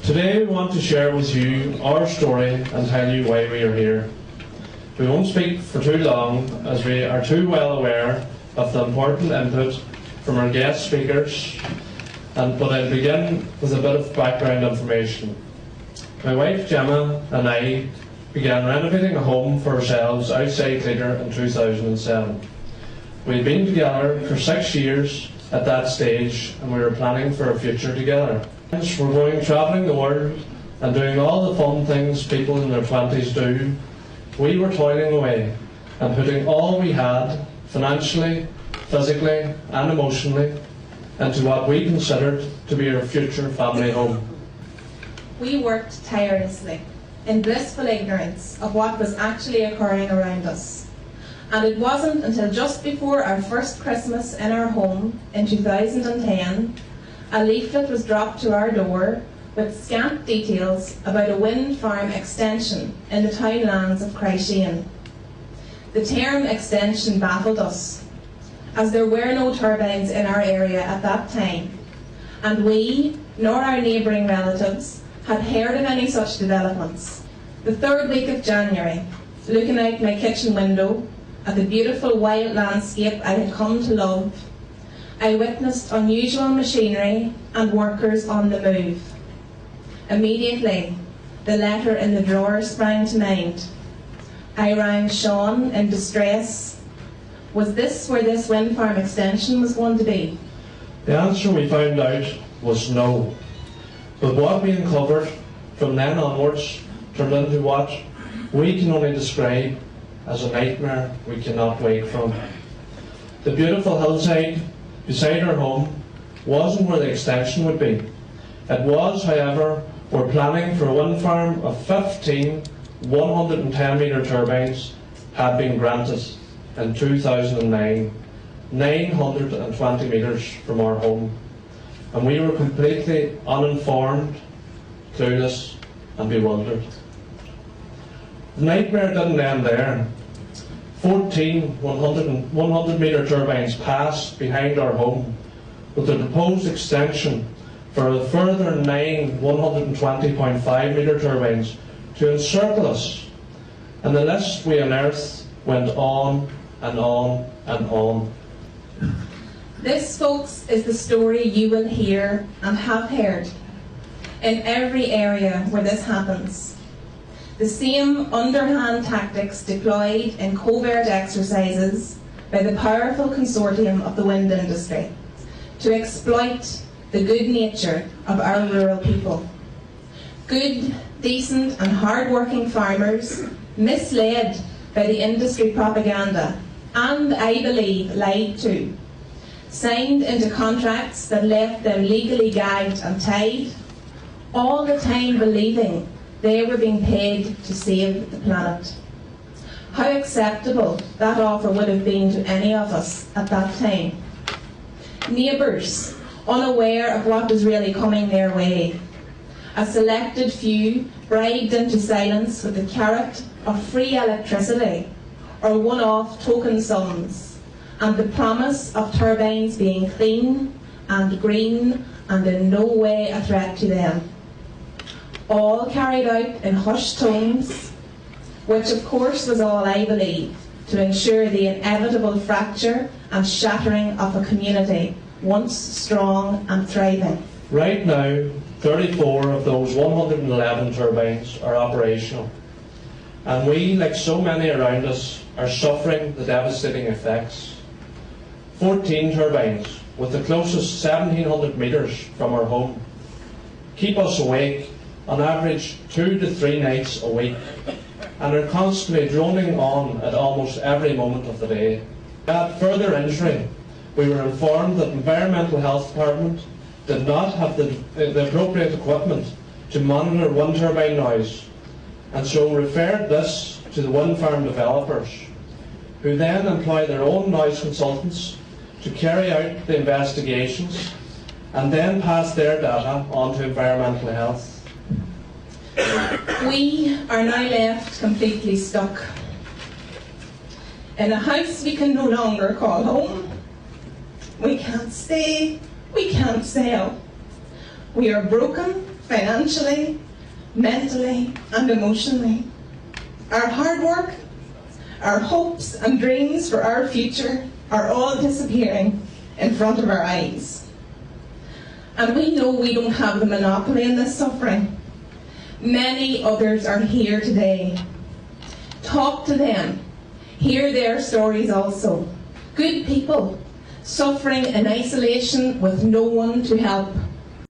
Today we want to share with you our story and tell you why we are here. We won't speak for too long as we are too well aware of the important input from our guest speakers, but I'll begin with a bit of background information. My wife Gemma and I began renovating a home for ourselves outside Cleator in 2007. We had been together for 6 years at that stage and we were planning for a future together. We're going travelling the world and doing all the fun things people in their 20s do. We were toiling away and putting all we had, financially, physically and emotionally, into what we considered to be our future family home. We worked tirelessly, in blissful ignorance of what was actually occurring around us. And it wasn't until just before our first Christmas in our home in 2010, a leaflet was dropped to our door with scant details about a wind farm extension in the townlands of Cryshane. The term extension baffled us, as there were no turbines in our area at that time, and we, nor our neighbouring relatives, had heard of any such developments. The third week of January, looking out my kitchen window at the beautiful wild landscape I had come to love, I witnessed unusual machinery and workers on the move. Immediately, the letter in the drawer sprang to mind. I rang Sean in distress. Was this where this wind farm extension was going to be? The answer we found out was no. But what we uncovered from then onwards turned into what we can only describe as a nightmare we cannot wake from. The beautiful hillside beside our home wasn't where the extension would be. It was, however, where planning for a wind farm of 15 110-metre turbines had been granted in 2009, 920 metres from our home. And we were completely uninformed, clueless and bewildered. The nightmare didn't end there. 14 100-metre turbines passed behind our home with the proposed extension for a further 9 120.5-metre turbines to encircle us. And the list we unearthed went on and on and on. This, folks, is the story you will hear and have heard in every area where this happens. The same underhand tactics deployed in covert exercises by the powerful consortium of the wind industry to exploit the good nature of our rural people. Good, decent and hard-working farmers, misled by the industry propaganda and, I believe, lied to, signed into contracts that left them legally gagged and tied, all the time believing they were being paid to save the planet. How acceptable that offer would have been to any of us at that time. Neighbours, unaware of what was really coming their way. A selected few bribed into silence with the carrot of free electricity or one-off token sums, and the promise of turbines being clean and green and in no way a threat to them. All carried out in hushed tones, which of course was all I believe, to ensure the inevitable fracture and shattering of a community once strong and thriving. Right now, 34 of those 111 turbines are operational, and we, like so many around us, are suffering the devastating effects. 14 turbines, with the closest 1700 metres from our home, keep us awake on average 2 to 3 nights a week, and are constantly droning on at almost every moment of the day. At further injury, we were informed that Environmental Health Department did not have the appropriate equipment to monitor wind turbine noise, and so referred this to the wind farm developers, who then employ their own noise consultants to carry out the investigations and then pass their data on to environmental health. We are now left completely stuck in a house we can no longer call home. We can't stay, we can't sell. We are broken financially, mentally, and emotionally. Our hard work, our hopes and dreams for our future are all disappearing in front of our eyes. And we know we don't have the monopoly in this suffering. Many others are here today. Talk to them. Hear their stories also. Good people, suffering in isolation with no one to help.